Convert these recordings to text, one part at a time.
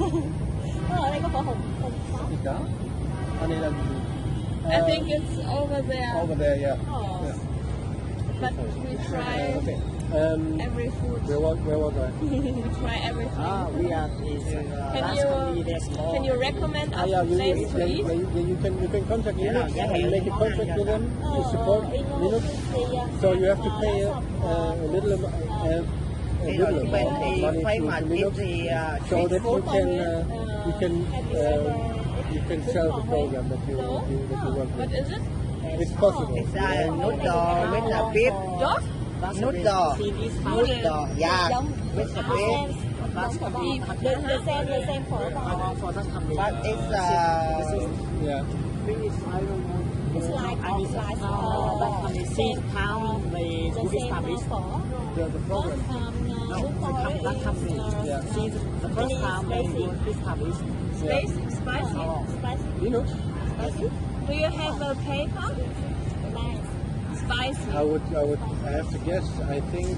đây có phở hồng pháo. Thịt cá. Anh này là I think it's over there. over there, yeah. Oh. Yeah. But we try Okay. every food. Where was I? We try everything. We are is Can you recommend us Yeah, a place to eat? you can contact Linux and make a contract with them to support Linux. So you have to pay a little amount of money to Linux, so that you can sell the program that you work What with. is it? It's possible. It's noodle with a beef. Dog? Noodle. Noodle. Yeah. With a beef. The same for But it's Yeah. It's like same town they establish. The program. That company. Yeah. Since the first time they established. Spicy? Linux. Do you have a paper? Spicy. I have to guess. I think.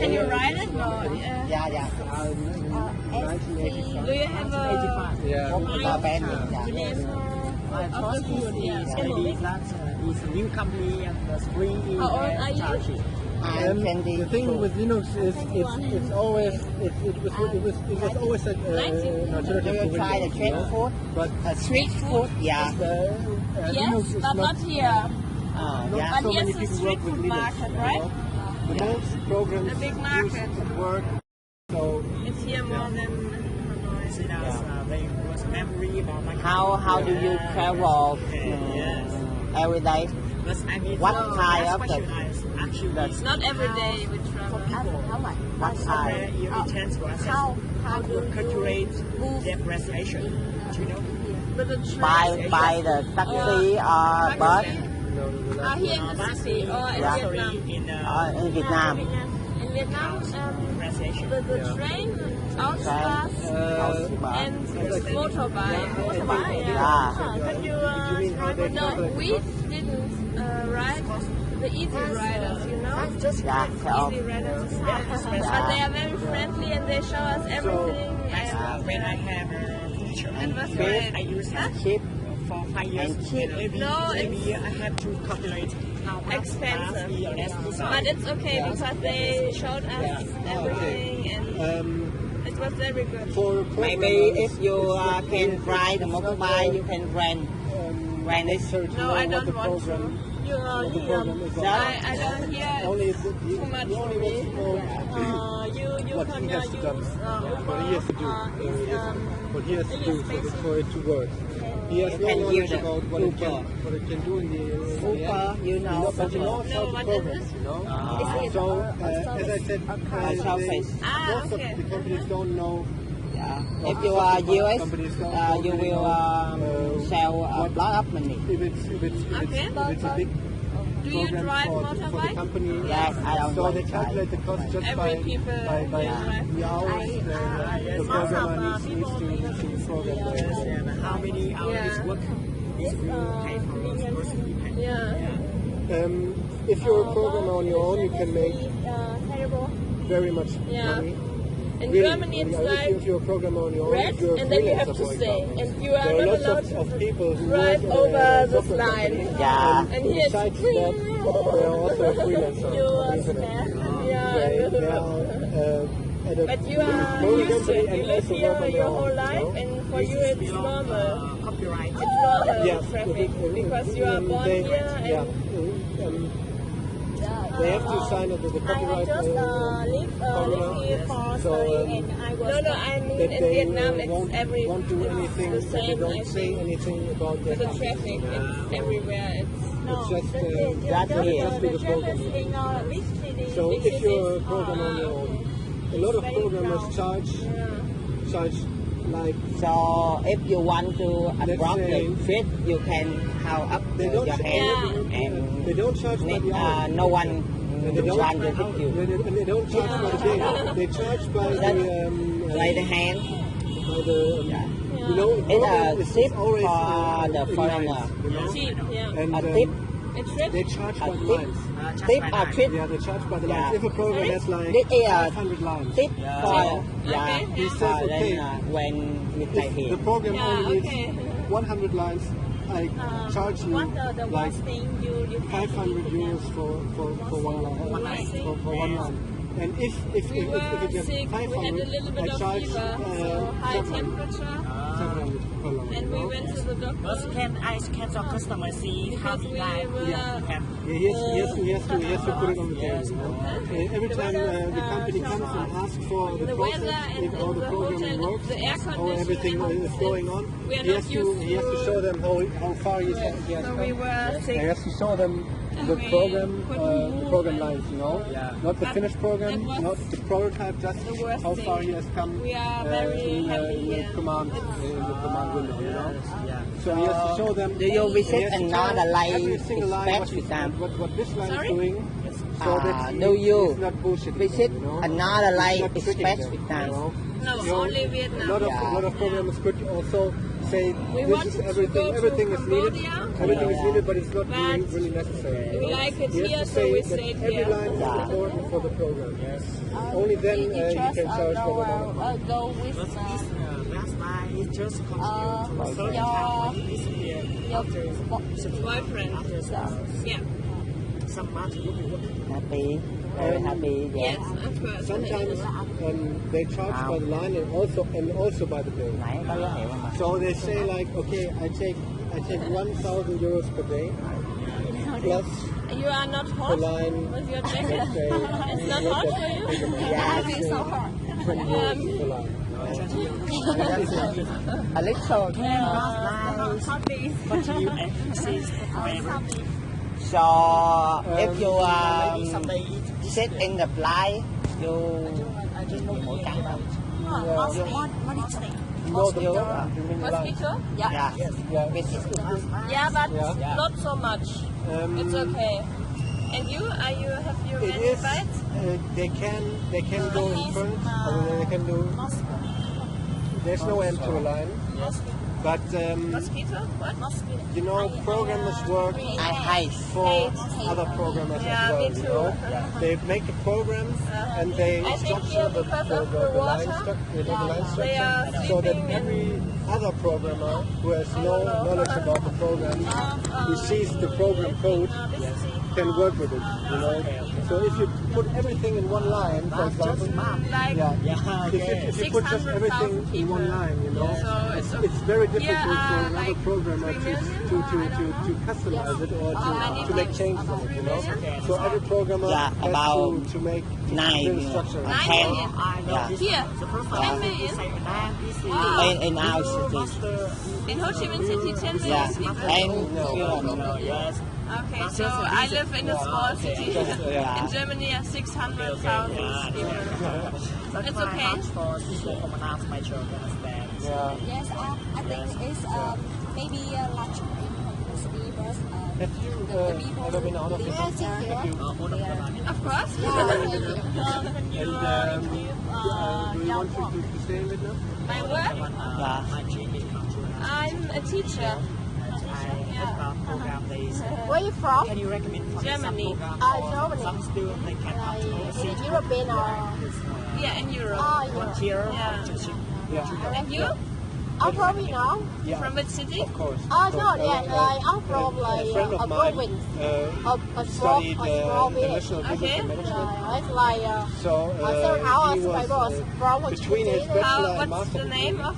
Can you write it? No. yeah. 1985. Do you have a Yeah. name of the food? Maybe that is a new company and the spring in How old are you? Turkey. The thing with Linux is it's always it was always an alternative Do to you try the Windows, street food? But Street food? Yeah. Linux Yes, is but not here. not Yeah. so But many yes, the people street work with food Linux. market, you right? know? The most programs The big use market. work. So It's here more than Hanoi. See, that's very was memory about my How do you travel Yes. every day? But I mean, What kind that's of what the- you guys actually It's not every day we travel. What somewhere kind? you intend to access how to calculate their reservation. Do you know? But the train By the taxi or bus here in the city or in Yeah. Vietnam. in Việt Nam? In Vietnam, Reservation. the train, Ausbus, and motorbike. Yeah. Can you no, we didn't ride the easy riders, you know? Yeah. So, Easy riders. But they are very friendly and they show us everything. And When I have a teacher, it was great. I use Huh? cheap for 5 years. And cheap. Maybe I have to calculate how much Expensive. or less But it's okay because they showed us everything and it was very good. for maybe if you can ride the motorbike, you can rent it. No, I don't want to. You What the program is I don't hear Only too much you only for want me. to know You what can he has to do. What he has to do. What he has to do for it to work. He has You no can knowledge use it. about what it can do in the Super, end. you know, But he knows how No, to what program, is this? you know. So as I said, surface. most of okay. the companies don't know. Yeah. If you are US, you will sell a lot of money. If it's a big Do you program drive for the motorbike? company. Yes, I don't So want they to calculate the cost just Every by people drive. the hours the programmer needs to program the and how many hours Yeah. work is really paid for those person depend. Yeah. If you're a programmer on your own, you can make very much Yeah. money. In Really, Germany, it's if you're a programmer on your own, red, if you're a and then you have freelancer, to for stay, example. and you are There are not lots allowed of to people who drive work over at a the software line. company. Yeah. And here it's Besides free. that, they are also a freelancer You on the are internet. Yeah, They are at a but you are program used to company it. and You live also here work on their your whole own, life, you know? and for you it's normal. Copyright. It's normal Yeah, traffic because you are born they, here and yeah, they have to sign up with the copyright. live here for So, study and I was no, I mean that in they Vietnam won't, it's every won't do anything. the That they same. I don't say think. anything about their The company. traffic, it's everywhere. It's just That's it. just be the program. So if you're a programmer on your own, a lot of programmers charge like So if you want to abroad say- the trip, you can count up They your don't- hand they don't charge by the hour. no one And they don't, want to hit you. and they don't charge by the day. They charge by the By the hand, by the you know it's program a is tip always for the in foreigner. lines, you know? Cheap, yeah. And A tip, A trip? they charge a by the tip, lines. tip or trip, Yeah, they charge by the Yeah. lines. If a program has like This is a 500 lines, tip for Okay. he says, okay, then when we pay if him. the program Yeah, only okay. needs 100 lines, I charge you What the like worst thing you 500 euros for one line. For one line. And if We were it gets sick, we had a 500, little bit I of charge fever, so high 700 temperature, 700 per line. and we went to the But doctor can some customer see how because the we guy were. Yeah, he has to put it on the table. You know? Every time the company comes and asks for the The process, weather and if all the the program hotel, works, the air how everything conditioning, is going on, we are he not has used to to- show them how far he has So we come. were He sick. has to show them the We program, couldn't move program lines, you know, not the But finished program, that was not the prototype, just the worst how far thing. he has come We are very in happy the here. command window, you know. So he has to show them. Do you he visit has to another tell line every single line express what, with them? what this line Sorry? is doing, so that Do you he's not bullshitting visit them, you know? another He's line not tricking express them, with you them? know? No, You know, only a Vietnam. lot of programmers could also say We this wanted is to everything. go to Everything is needed. Cambodia. Everything is needed, but it's not But really necessary. we you know? like it He has here, to so say we that stayed every here. line is important for the program. Yes. Only then you can charge for the money. Go with But this last line is just continue to a certain your- time when it disappear after boyfriend. after Yeah. some months you will be working. Happy, very happy. Yes, Yeah. of course. Sometimes they charge by the line and also by the day. Nãy có giới thiệu mà. So they say like, okay, I take 1,000 euros per day plus You are not per hot line. with your Let's jacket. say It's not hot for you. Yeah, It's so hot. 20 euros per line. A little. Hobbies. Continue and persist forever. So if you Someday sit in the flight, you mỗi cắn đâu. No, the You, program, you mean the line. Mosquito? yeah. Yeah. Visit. Yeah, but Yeah. not so much. It's okay. And you? Have you It any is. bites? They can go in front, or they can do. There's no end to a line, but Mosquito? What? Mosquito. you know, programmers work I hate. for other programmers Yeah, as well. me You too. know, they make a program and they I think structure here the because of the line water, structure, the line they are structure, so that sleeping every other programmer who has no knowledge about the program, who sees the program code, can work with it. You know, so if you put everything in one line, for example, Like yeah, if you put just everything in one line, you know, So it's very difficult are for another like programmer 3 to customize it or to make changes in it, you know. So every programmer Yeah, has about to make nine, very structure. 9 10. million. Yeah. Here, The first 10 time million. say that this is In our city. In Ho Chi Minh City, 10 million Yeah. people. And yes. Okay, so I live in a small city. Yeah. In Germany, 600,000 people. It's okay. For people from another major understand. Yeah. Yes, I think it's maybe lunch university first. Have you ever been out of the country? Have you, Of course. and do you want to stay in Vietnam? My work, yeah. I'm a teacher. Program these. Where you from? Can you recommend for Germany. some program Germany. some students they can come to overseas European or Yeah, in Europe. volunteer Yeah. internship. Yeah. And you? I'm from Vietnam. Yeah. From which city? Of course. No, yeah, like I'm from A like friend of a mine province, uh, a small studied village. international business Okay. and management. It's like So several hours he by bus from Ho Chi between his Minh City. bachelor and What's master the name of?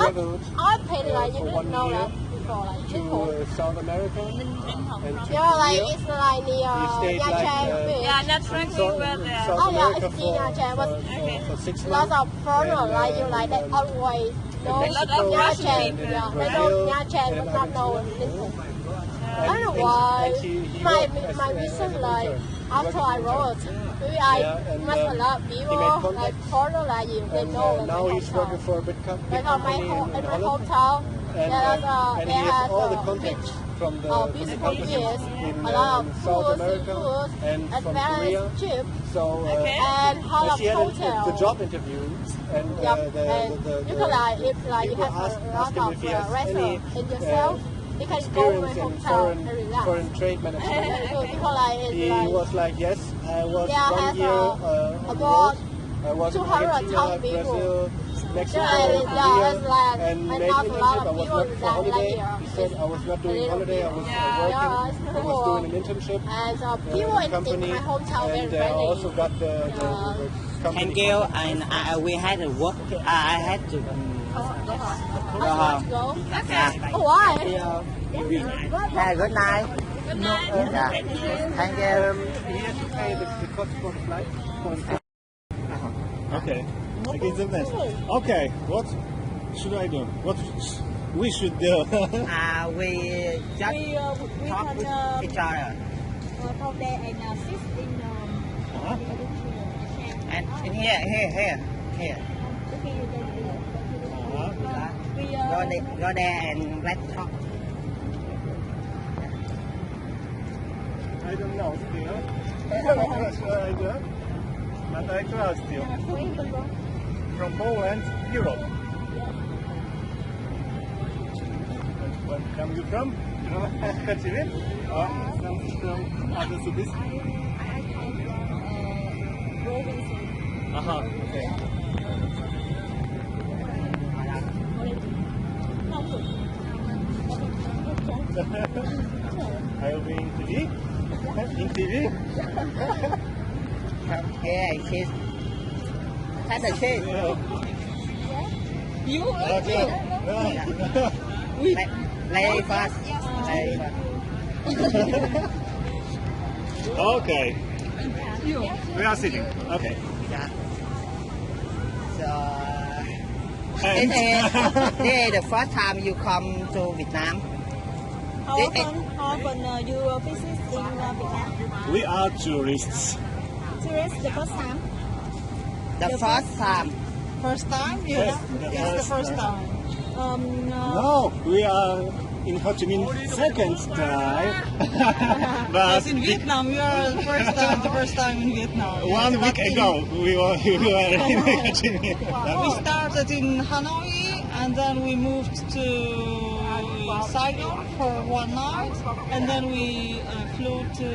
traveled I paid like you for 1 didn't know year that before, like to before. South America and to Yeah, like Korea. it's like near He stayed Nha like, Trang beach. Yeah, not track we were there. South Oh, yeah, America it's in Nha Trang, but for 6 Lots months. of foreigners And, like you like that always know Mexico Nha Russian Trang. people. Yeah, they Brazil, know Nha Trang and but not know Argentina. Lincoln. I don't know why. And he My worked as a reason intern. like after I wrote, maybe Yeah, I and, must a lot of he people made contacts. like foreigner like you. They And know that now my he's hometown. working for a big Like company on my in Holland. hometown, And, and he they has had all the contacts from the beautiful company years, in a lot of South food, America seafood, and as from well Korea. as cheap So Okay. and a lot as of he had hotel. the job interview, and Yep. And you can like if like you people have ask a lot him of if he has restaurant any, in yourself, you can go to my experience in hometown and relax. foreign trade management. So people like He it's like was like, yes, I was yeah, 1 has year a on the board road, I was in 200,000 Argentina, people. Brazil, Mexico, Yeah, Korea, it's like and I made know a lot internship. I of was people not for that holiday. like here. Because I was not doing little holiday. I was Yeah, working. it's I was doing an internship. And people in company, my hometown very and I friendly. also got the company. Thank you, and we had to work. I had to go home. Go. Yeah. Oh, why? Yeah, good night. Good night. Yeah. Thank you. He has to pay the cost for the flight. Okay. Against the best. Okay. What should I do? What we should do? We just We talk can with each other. go there and sit in Uh-huh. And here. okay, you can Uh-huh. Go there and let's talk. I don't know still. What should I do? But I trust you. From Poland, Europe. Where come you from? You know, Kachirin? Or from other cities? Uh-huh. Okay. I'll be in TV. In TV. Okay, kiss. Have a kiss. You? Okay. Lady first. Lady first. Okay. We are sitting. Okay. Yeah. So, And this is the first time you come to Vietnam. How often you visit in Vietnam? we are tourists. Tourist the first time? The first time. First time? Yes, It's the first time. No, we are in Ho Chi Minh second time. But Yes, in Vietnam, we are the first time in Vietnam. 1 week ago we were in Ho Chi Minh. We started in Hanoi and then we moved to Saigon for one night and then we flew to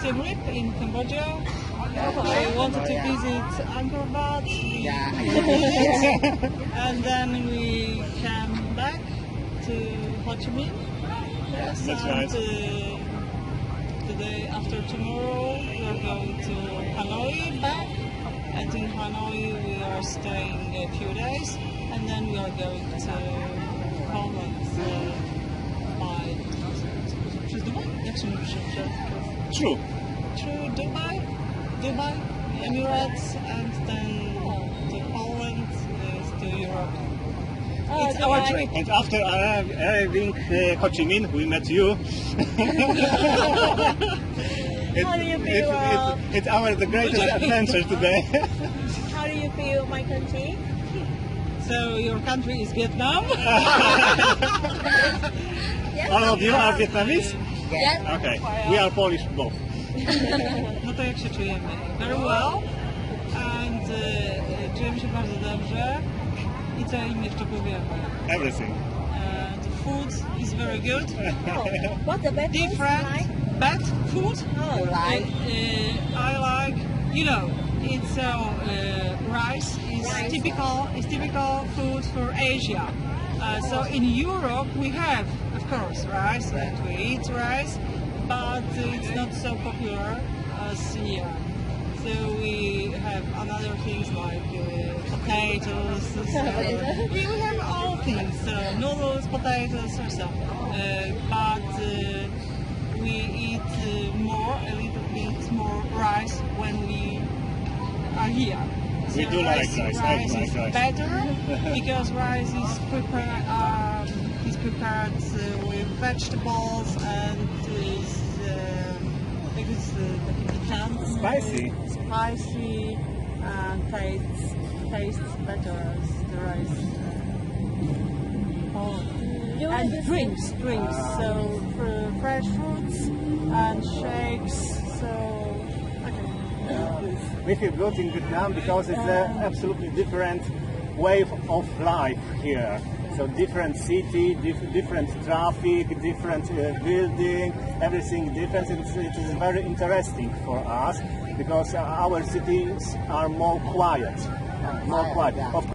Siem Reap in Cambodia. I wanted to visit Angkor Wat. Yeah. And then we came back to Ho Chi Minh. Yes, That's and right. the day after tomorrow we are going to Hanoi back. And in Hanoi we are staying a few days. And then we are going to Poland by... Przez Dubai? Jak się mówi? True. Through Dubai, Emirates, and then to Poland, to Europe. It's our trip. And after arriving Ho Chi Minh, we met you. How do you feel? It's the greatest adventure today. How do you feel my country? So your country is Vietnam? All of you are Vietnamese? Yes. Okay, we are Polish both. No to jak się czujemy? Very well. And czujemy się bardzo dobrze. I co im jeszcze powiemy? Everything. The food is very good. What's the best Different, bad food. Oh, Like I like, it's rice is typical food for Asia. So in Europe we have, of course, rice and we eat rice, but it's not so popular as here. So we have another things like potatoes. So we have all things, noodles, potatoes, or so. But we eat a little bit more rice when we are here. We do like rice. I Rice like is rice. better because rice is prepared with vegetables and is Spicy. spicy and tastes better as the rice. And drinks. So fresh fruits and shakes. So We feel good in Vietnam because it's an absolutely different way of life here. So different city, different traffic, different building, everything different. It is very interesting for us because our cities are more quiet. More quiet. Of